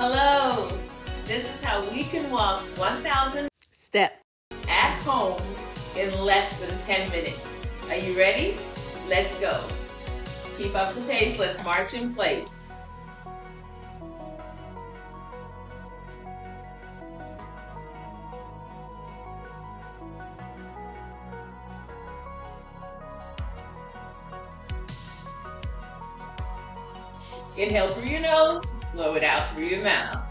Hello, this is how we can walk 1,000 steps at home in less than 10 minutes. Are you ready? Let's go. Keep up the pace, let's march in place. Inhale through your nose, blow it out through your mouth.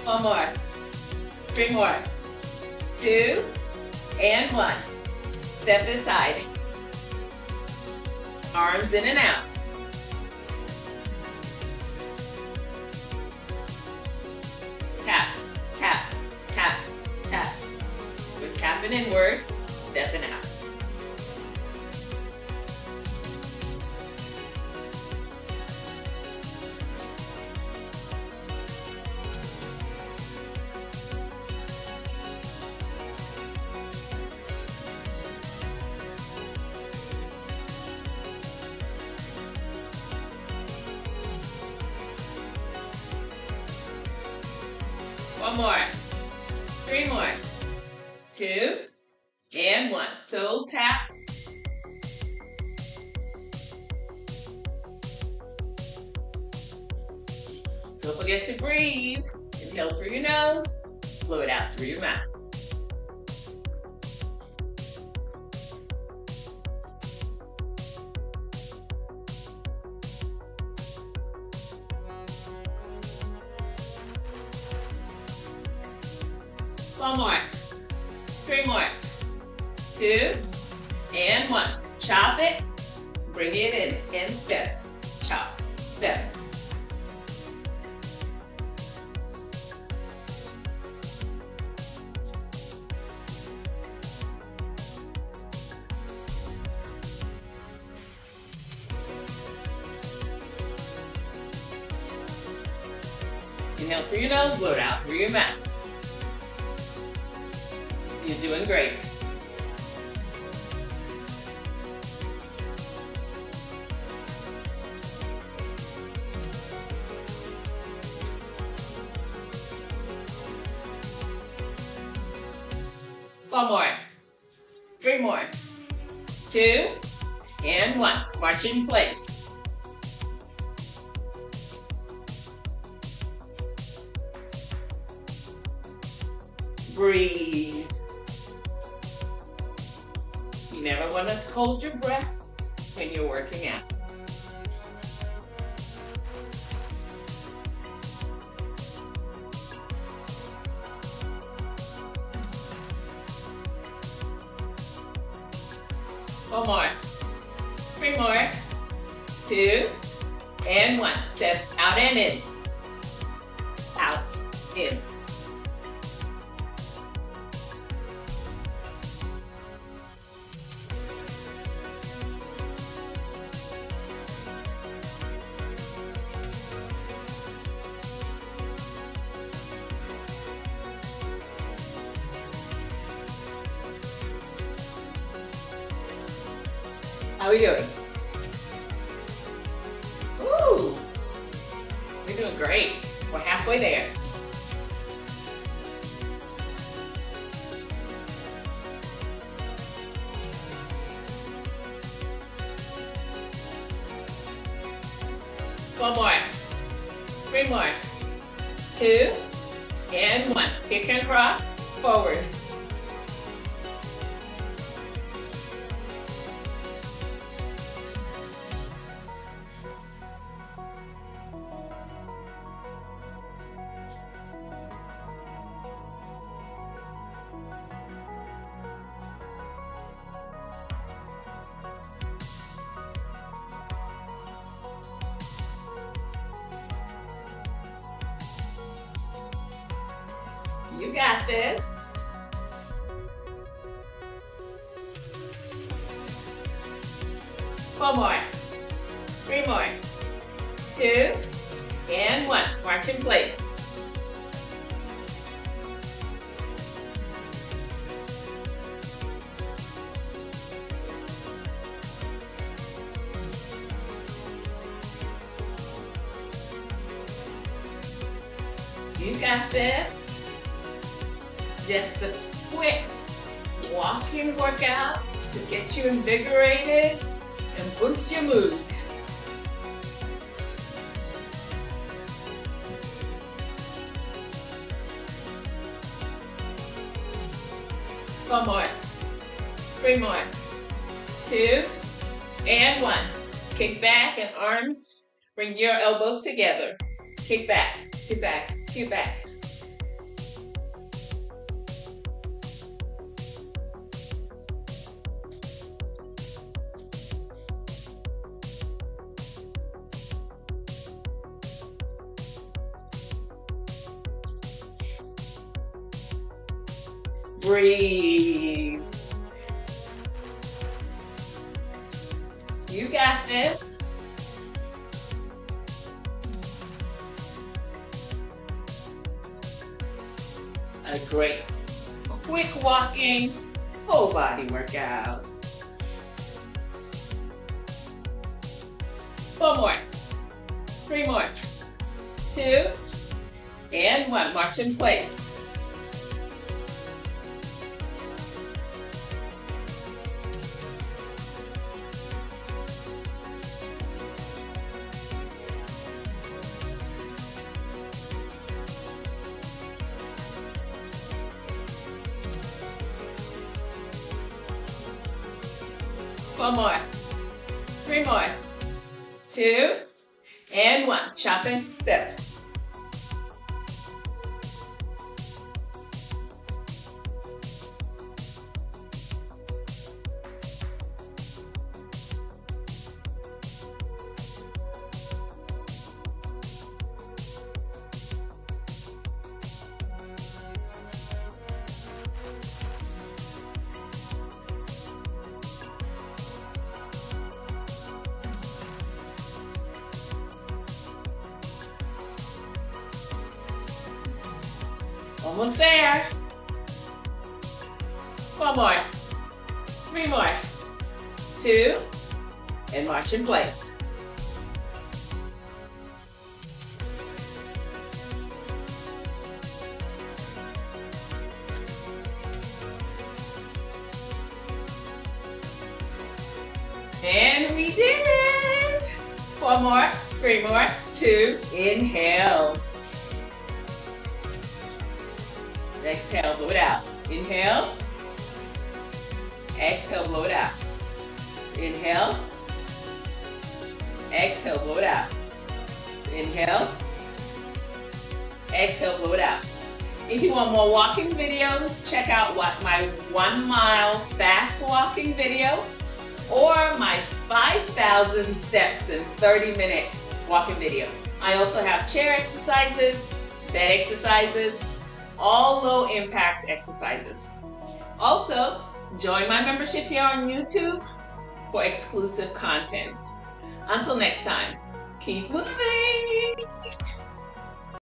One more, 3 more, 2, and 1. Step aside. Arms in and out. Tap, tap, tap, tap. We're tapping inward, stepping out. One more, 3 more, 2, and 1. Sole taps. Don't forget to breathe. Inhale through your nose, blow it out through your mouth. One more, 3 more, 2, and 1. Chop it, bring it in, and step, chop, step. Inhale through your nose, blow it out through your mouth. You're doing great. One more, 3 more, 2, and 1. March in place. Breathe. You never want to hold your breath when you're working out. One more, 3 more, 2, and 1. Step out and in. Out, in. How are we doing? Ooh, we're doing great. We're halfway there. One more, 3 more, 2, and 1. Kick and cross, forward. You got this. Four more, 3 more, 2, and 1. March in place. You got this. Just a quick walking workout to get you invigorated and boost your mood. One more, 3 more, 2, and 1. Kick back and arms, bring your elbows together. Kick back, kick back, kick back. Breathe. You got this. A great quick walking whole body workout. 4 more, 3 more, 2, and 1. March in place. One more, 3 more, 2, and 1. Chop and step. Almost there. 1 more, 3 more, 2, and march in place. And we did it. 4 more, 3 more, 2, inhale. Exhale, blow it out. Inhale. Exhale, blow it out. Inhale. Exhale, blow it out. Inhale. Exhale, blow it out. If you want more walking videos, check out my 1 mile fast walking video or my 5,000 steps in 30-minute walking video. I also have chair exercises, bed exercises, all low impact exercises. Also, join my membership here on YouTube for exclusive content. Until next time, keep moving.